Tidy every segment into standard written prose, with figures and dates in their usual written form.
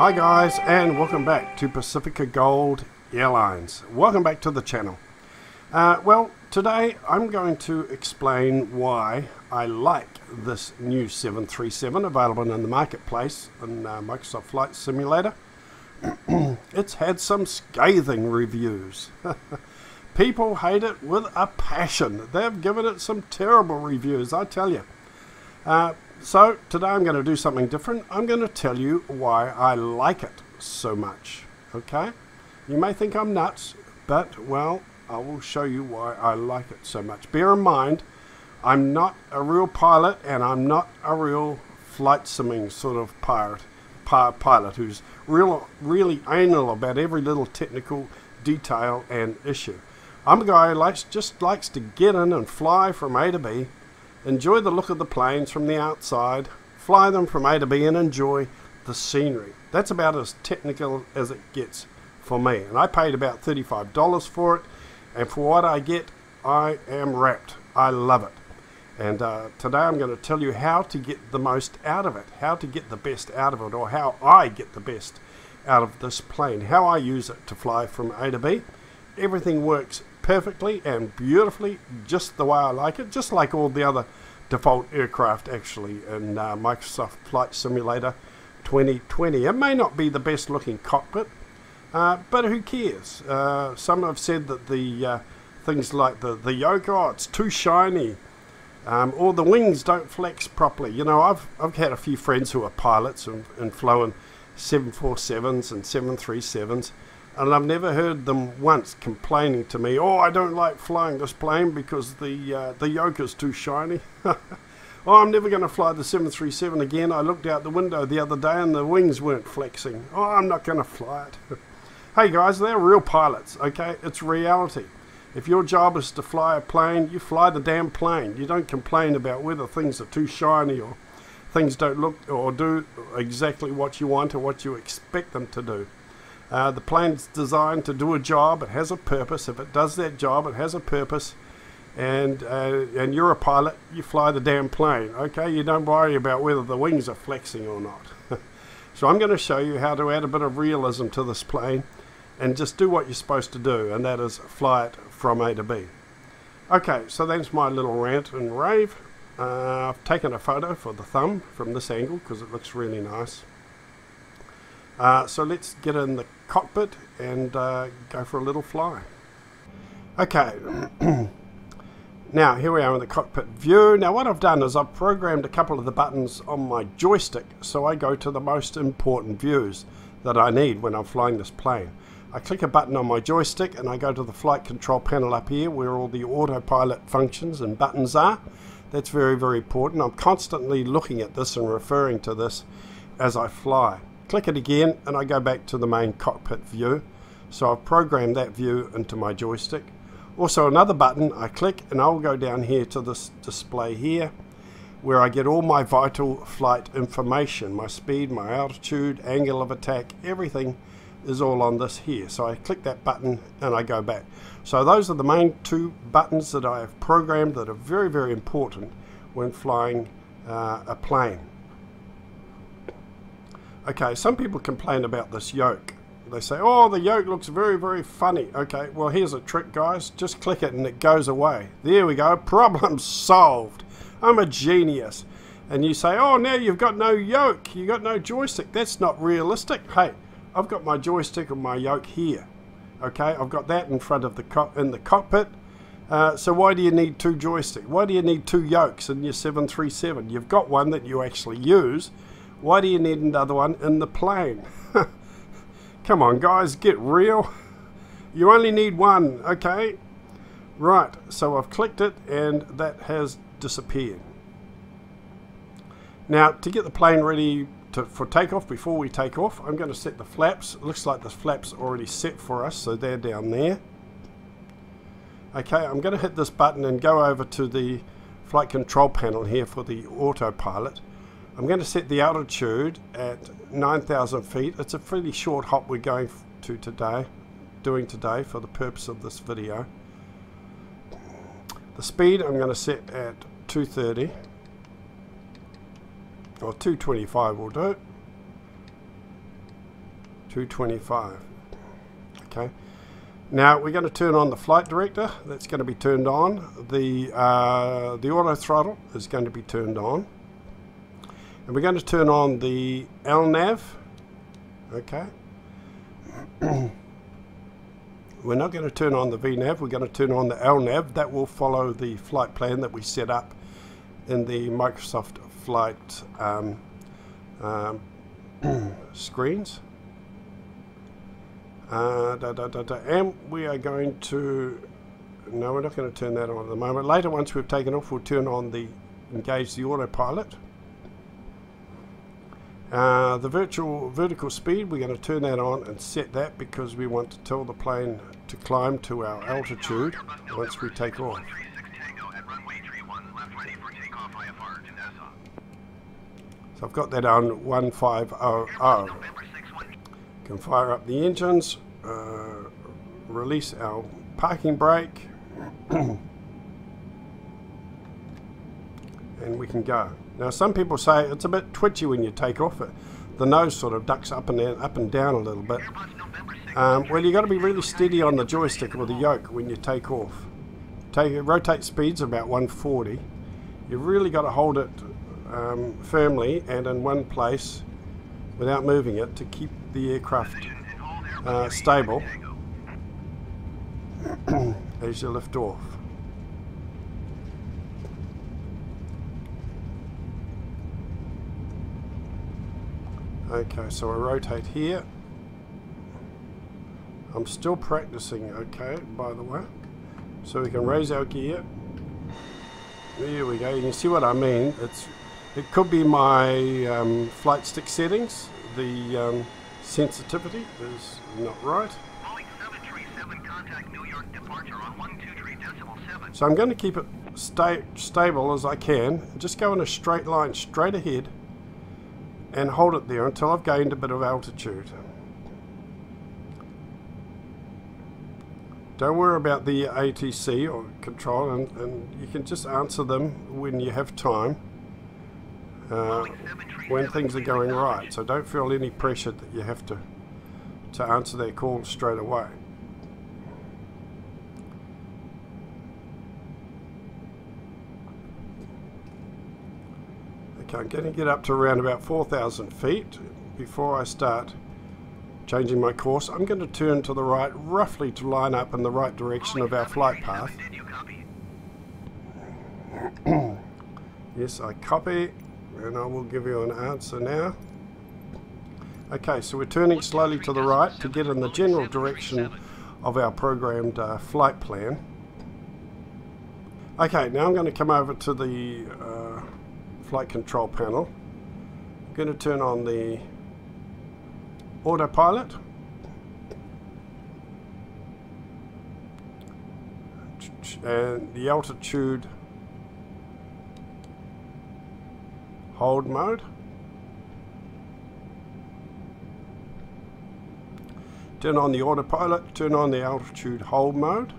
Hi guys, and welcome back to Pacifica Gold Airlines. Welcome back to the channel. Well, today I'm going to explain why I like this new 737 available in the marketplace in Microsoft Flight Simulator. It's had some scathing reviews. People hate it with a passion. They've given it some terrible reviews, I tell you. So today I'm going to do something different. I'm going to tell you why I like it so much. Okay? You may think I'm nuts, but well, I will show you why I like it so much. Bear in mind, I'm not a real pilot and I'm not a real flight simming sort of pilot who's really anal about every little technical detail and issue. I'm a guy who just likes to get in and fly from A to B, enjoy the look of the planes from the outside, fly them from A to B and enjoy the scenery. That's about as technical as it gets for me. And I paid about $35 for it, and for what I get, I am wrapped. I love it. And today I'm going to tell you how to get the most out of it, how to get the best out of it, or how I get the best out of this plane, how I use it to fly from A to B. Everything works perfectly and beautifully, just the way I like it, just like all the other default aircraft actually in Microsoft Flight Simulator 2020. It may not be the best looking cockpit, but who cares? Some have said that the things like the yoke, oh, it's too shiny, or the wings don't flex properly. You know, I've had a few friends who are pilots and flown 747s and 737s, and I've never heard them once complaining to me, oh, I don't like flying this plane because the yoke is too shiny. Oh, I'm never going to fly the 737 again. I looked out the window the other day and the wings weren't flexing. Oh, I'm not going to fly it. Hey guys, they're real pilots, okay? It's reality. If your job is to fly a plane, you fly the damn plane. You don't complain about whether things are too shiny or things don't look or do exactly what you want or what you expect them to do. The plane's designed to do a job. It has a purpose. If it does that job, it has a purpose. And you're a pilot, you fly the damn plane. Okay, you don't worry about whether the wings are flexing or not. So I'm going to show you how to add a bit of realism to this plane and just do what you're supposed to do, and that is fly it from A to B. Okay, so that's my little rant and rave. I've taken a photo for the thumb from this angle because it looks really nice. So let's get in the cockpit and go for a little fly. Okay, now here we are in the cockpit view. Now what I've done is I've programmed a couple of the buttons on my joystick so I go to the most important views that I need when I'm flying this plane. I click a button on my joystick and I go to the flight control panel up here where all the autopilot functions and buttons are. That's very, very important. I'm constantly looking at this and referring to this as I fly. Click it again and I go back to the main cockpit view. So I've programmed that view into my joystick. Also another button I click and I'll go down here to this display here where I get all my vital flight information, my speed, my altitude, angle of attack, everything is all on this here. So I click that button and I go back. So those are the main two buttons that I have programmed that are very, very important when flying a plane. Okay, some people complain about this yoke. They say, oh, the yoke looks very, very funny. Okay, well, here's a trick, guys. Just click it and it goes away. There we go. Problem solved. I'm a genius. And you say, oh, now you've got no yoke. You've got no joystick. That's not realistic. Hey, I've got my joystick and my yoke here. Okay, I've got that in front of the cockpit. So why do you need two joysticks? Why do you need two yokes in your 737? You've got one that you actually use. Why do you need another one in the plane? Come on, guys, get real. You only need one, okay? Right, so I've clicked it and that has disappeared. Now, to get the plane ready for takeoff, before we take off, I'm going to set the flaps. It looks like the flaps are already set for us, so they're down there. Okay, I'm going to hit this button and go over to the flight control panel here for the autopilot. I'm going to set the altitude at 9,000 feet. It's a fairly short hop we're going to doing today for the purpose of this video. The speed I'm going to set at 230 or 225 will do. 225. Okay. Now we're going to turn on the flight director. That's going to be turned on. The auto throttle is going to be turned on. And we're going to turn on the LNAV. Okay. We're not going to turn on the VNAV. We're going to turn on the LNAV. That will follow the flight plan that we set up in the Microsoft Flight screens. And we are going to, no, we're not going to turn that on at the moment. Later, once we've taken off, we'll turn on engage the autopilot. The vertical speed, we're going to turn that on and set that because we want to tell the plane to climb to our altitude once we take off. So I've got that on 1500. Can fire up the engines, release our parking brake, and we can go. Now some people say it's a bit twitchy when you take off. The nose sort of ducks up and down a little bit. Well, you've got to be really steady on the joystick or the yoke when you take off. Rotate speeds about 140. You've really got to hold it firmly and in one place without moving it to keep the aircraft stable as you lift off. Okay, so I rotate here. I'm still practicing, okay, by the way. So we can raise our gear. There we go. You can see what I mean. It could be my flight stick settings. The sensitivity is not right. So I'm going to keep it stable as I can. Just go in a straight line straight ahead and hold it there until I've gained a bit of altitude. Don't worry about the ATC or control, and you can just answer them when you have time, when things are going right. So don't feel any pressure that you have to answer their call straight away. Okay, I'm going to get up to around about 4,000 feet before I start changing my course. I'm going to turn to the right roughly to line up in the right direction of our flight path. Yes, I copy, and I will give you an answer now. Okay, so we're turning slowly to the right to get in the general direction of our programmed flight plan. Okay, now I'm going to come over to the flight control panel. I'm going to turn on the autopilot. And the altitude hold mode. Turn on the autopilot, turn on the altitude hold mode.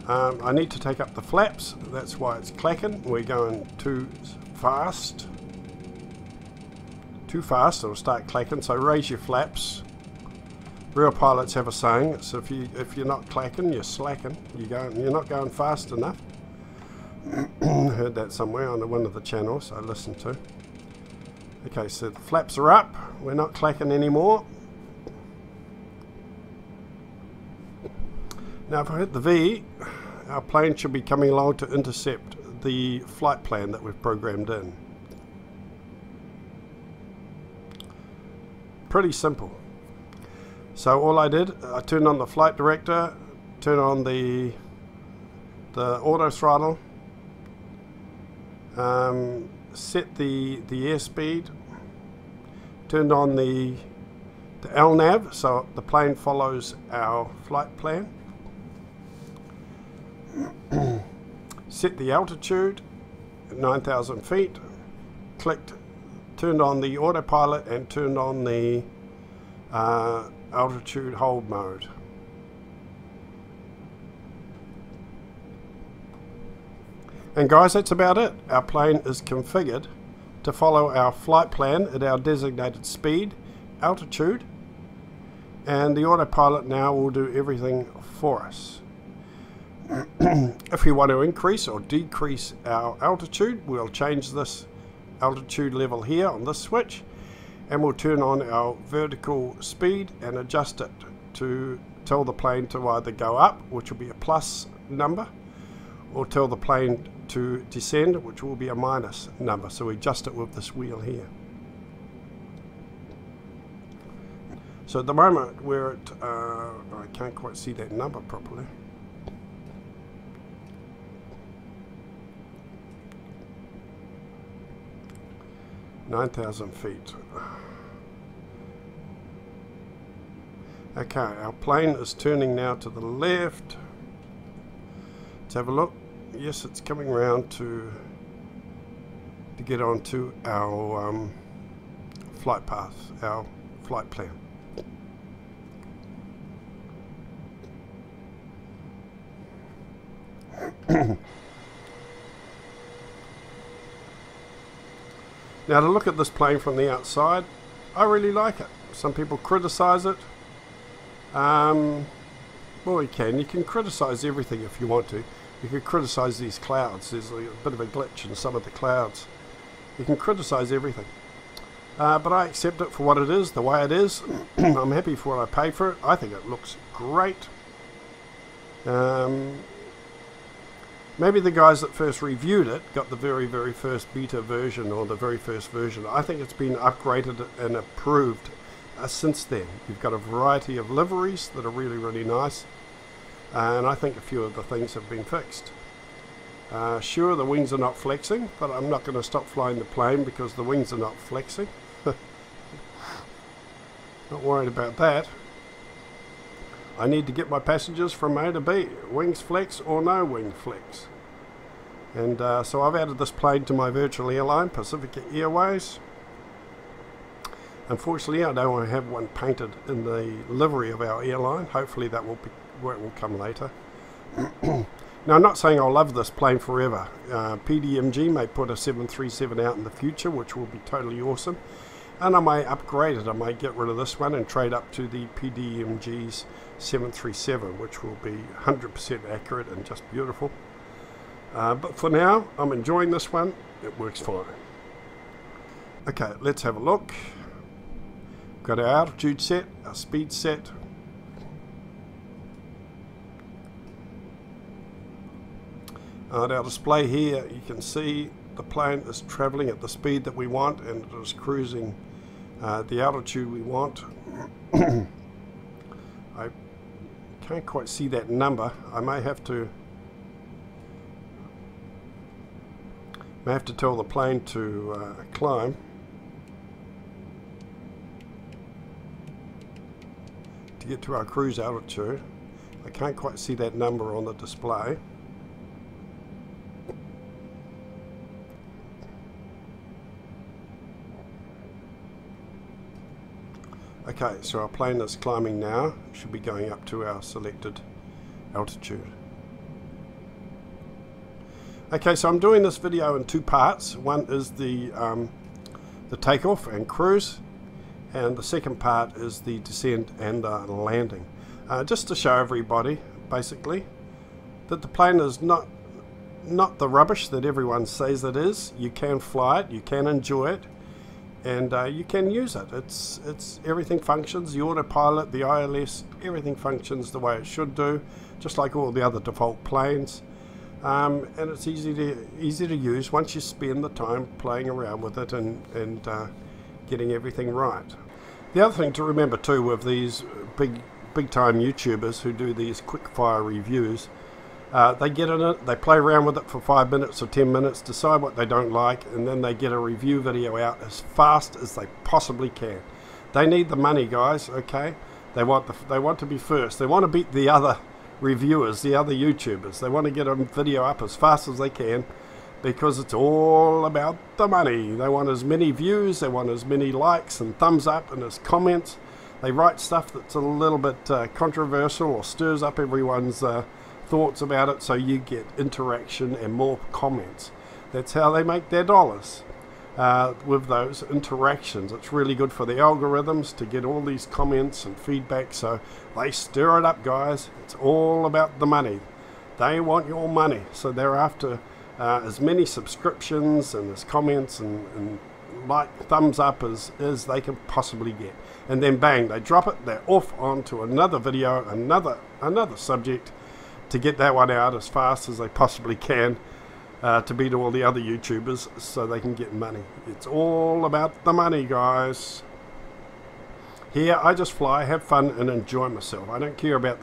I need to take up the flaps, that's why it's clacking. We're going too fast. Too fast, it'll start clacking, so raise your flaps. Real pilots have a saying, so if you're not clacking, you're slacking. You're not going fast enough. Heard that somewhere on one of the channels I listened to. Okay, so the flaps are up, we're not clacking anymore. Now if I hit the V, our plane should be coming along to intercept the flight plan that we've programmed in. Pretty simple. So all I did, I turned on the flight director, turned on the auto throttle, set the airspeed, turned on the LNAV so the plane follows our flight plan, set the altitude at 9,000 feet, clicked, turned on the autopilot and turned on the altitude hold mode. And guys, that's about it. Our plane is configured to follow our flight plan at our designated speed, altitude, and the autopilot now will do everything for us. If we want to increase or decrease our altitude, we'll change this altitude level here on this switch, and we'll turn on our vertical speed and adjust it to tell the plane to either go up, which will be a plus number, or tell the plane to descend, which will be a minus number. So we adjust it with this wheel here. So at the moment we're at, I can't quite see that number properly. $9,000 feet. Okay, our plane is turning now to the left. Let's have a look. Yes, it's coming around to get onto our flight path, our flight plan. Now, to look at this plane from the outside, I really like it. Some people criticize it. Well, you can criticize everything if you want to. You can criticize these clouds. There's a bit of a glitch in some of the clouds. You can criticize everything. But I accept it for what it is, the way it is. I'm happy for what I pay for it. I think it looks great. Maybe the guys that first reviewed it got the very first beta version, or the very first version. I think it's been upgraded and improved since then. You've got a variety of liveries that are really nice, and I think a few of the things have been fixed. Sure, the wings are not flexing, but I'm not going to stop flying the plane because the wings are not flexing. Not worried about that. I need to get my passengers from A to B, wings flex or no wing flex. And so I've added this plane to my virtual airline, Pacific Airways. Unfortunately, I don't have one painted in the livery of our airline. Hopefully that will be where it will come later. Now, I'm not saying I'll love this plane forever. PDMG may put a 737 out in the future, which will be totally awesome. And I may upgrade it. I might get rid of this one and trade up to the PDMG's 737, which will be 100% accurate and just beautiful. But for now, I'm enjoying this one. It works fine. Okay, let's have a look. Got our altitude set, our speed set. At our display here, you can see the plane is traveling at the speed that we want, and it is cruising the altitude we want. I can't quite see that number. I may have to tell the plane to climb to get to our cruise altitude. I can't quite see that number on the display. Okay, so our plane is climbing now. It should be going up to our selected altitude. Okay, so I'm doing this video in two parts. One is the takeoff and cruise, and the second part is the descent and the landing. Just to show everybody, basically, that the plane is not the rubbish that everyone says it is. You can fly it, you can enjoy it, and you can use it. It's everything functions. The autopilot, the ILS, everything functions the way it should do, just like all the other default planes. And it's easy to use once you spend the time playing around with it and getting everything right. The other thing to remember too with these big time YouTubers who do these quick fire reviews, they get in it, they play around with it for 5 minutes or 10 minutes, decide what they don't like, and then they get a review video out as fast as they possibly can. They need the money, guys. Okay, they want to be first. They want to beat the other reviewers, the other YouTubers. They want to get a video up as fast as they can because it's all about the money. They want as many views, they want as many likes and thumbs up and as comments. They write stuff that's a little bit controversial or stirs up everyone's thoughts about it, so you get interaction and more comments. That's how they make their dollars. with those interactions. It's really good for the algorithms to get all these comments and feedback, so they stir it up, guys. It's all about the money. They want your money, so they're after as many subscriptions and as comments and like thumbs up as they can possibly get. And then bang, they drop it, they're off onto another video, another subject, to get that one out as fast as they possibly can, to beat all the other YouTubers so they can get money. It's all about the money, guys. Here I just fly, have fun and enjoy myself. I don't care about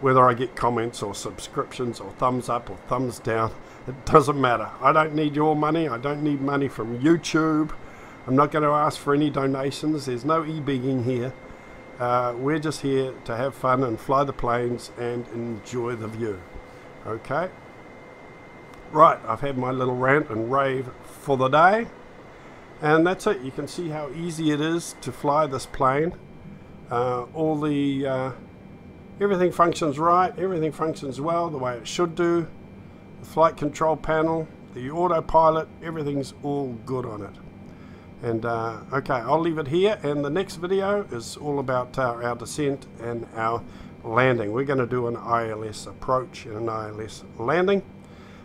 whether I get comments or subscriptions or thumbs up or thumbs down. It doesn't matter. I don't need your money. I don't need money from YouTube. I'm not going to ask for any donations. There's no e-begging here. We're just here to have fun and fly the planes and enjoy the view. Okay? Right, I've had my little rant and rave for the day. And that's it. You can see how easy it is to fly this plane. Everything functions right. Everything functions well the way it should do. The flight control panel, the autopilot, everything's all good on it. And okay, I'll leave it here, and the next video is all about our descent and our landing. We're going to do an ILS approach and an ILS landing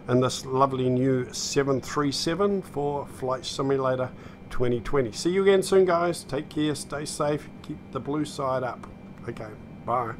and this lovely new 737 for Flight Simulator 2020. See you again soon, guys. Take care, stay safe, keep the blue side up. Okay, bye.